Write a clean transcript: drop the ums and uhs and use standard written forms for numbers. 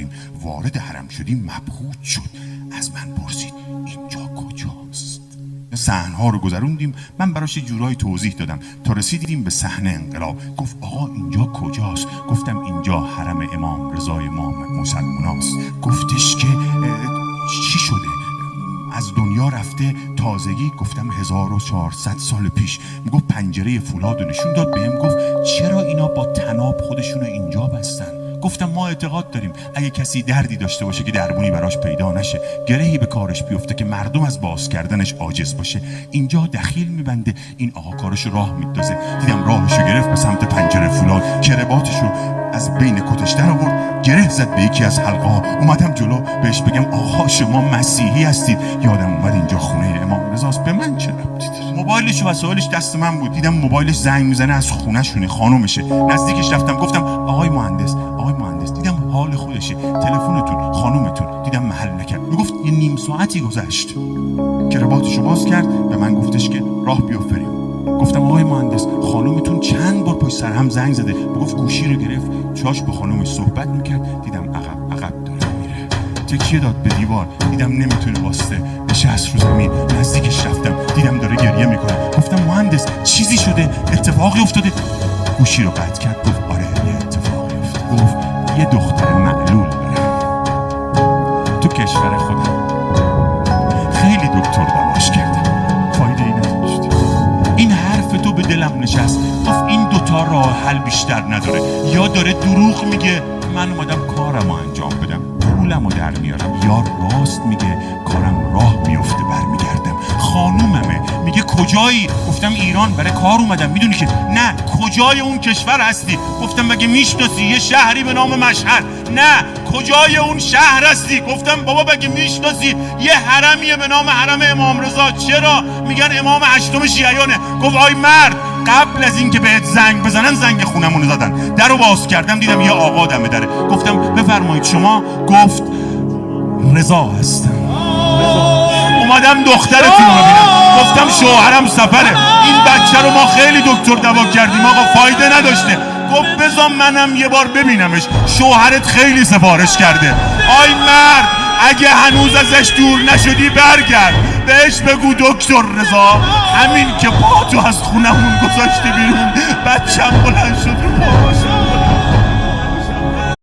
کردیم وارد حرم شدیم مبهوت شد. از من پرسید اینجا کجاست؟ صحنه‌ها رو گذروندیم، من براش جورایی توضیح دادم تا رسیدیم به صحنه انقلاب. گفت آقا اینجا کجاست؟ گفتم اینجا حرم امام رضا امام مسلماناست. گفتش که چی شده؟ از دنیا رفته تازگی؟ گفتم 1400 سال پیش. میگفت پنجره فولاد رو نشون داد بهم، گفت چرا اینا با طناب خودشونو اینجا بستن؟ گفتم ما اعتقاد داریم اگه کسی دردی داشته باشه که درمونی براش پیدا نشه، گرهی به کارش بیفته که مردم از باز کردنش عاجز باشه، اینجا دخیل میبنده. این آقا کارشو راه میندازه. دیدم راهشو گرفت به سمت پنجره فولاد، کرباتشو از بین کتش در آورد، گره زد به یکی از حلقه‌ها. اومدم جلو بهش بگم آقا شما مسیحی هستید؟ یادم اومد اینجا خونه امام رضاست. به من چه ربطی داره؟ موبایلش و وسایلش دست من بود. دیدم موبایلش زنگ میزنه از خونه شونه، خانومشه. نزدیکش رفتم گفتم آقای مهندس دیدم حال خودشه، تلفنتون خانومتون. دیدم محل نکرد. میگفت یه نیم ساعتی گذشت. کرباتشو باز کرد به من گفتش که راه بیافتیم. گفتم آقای مهندس خانومتون چند بار پشت سر هم زنگ زده. گفت گوشی رو گرفت چاش به خانومش صحبت میکرد. دیدم عقب داره میره. تکیه داد به دیوار. دیدم نمیتونه واسطه، نشست رو زمین. نزدیکش رفتم دیدم داره گریه میکنه. گفتم مهندس چیزی شده؟ اتفاقی افتاده؟ گوشی رو قطع کرد. گفت آره یه اتفاقی افتاده. گفت یه دختر معلول داره تو کشور خودم. خیلی دکتر دواش کردم فایده ای نداشت. این حرف تو به دلم نشست. گفت این دوتا راه حل بیشتر نداره. یا داره دروغ میگه من اومدم کارمو انجام بدم پولمو در میارم، یا راست میگه کارم راه میفته برمیگردم. خانوممه میگه کجایی؟ گفتم ایران برای کار اومدم. میدونی که نه کجای اون کشور هستی؟ گفتم مگه میشناسی یه شهری به نام مشهد؟ نه کجای اون شهر هستی؟ گفتم بابا مگه میشناسی یه حرمیه به نام حرم امام رضا؟ چرا؟ میگن امام 8 شیعیانه. گفت آی مرد قبل از اینکه بهت زنگ بزنن زنگ خونمون زدن. درو باز کردم دیدم یه آقا دم دره. گفتم بفرمایید شما؟ گفت رضا هستم. اومدم دخترتون رو ببینم. گفتم شوهرم سفره. این بچه رو ما خیلی دکتر دوا کردیم آقا فایده نداشته. گفت بذار منم یه بار ببینمش، شوهرت خیلی سفارش کرده. آی مرد اگه هنوز ازش دور نشدی برگرد بهش بگو دکتر رضا همین که پاتو از خونمون گذاشتی بیرون بچه‌م بلند شد رو پاهاش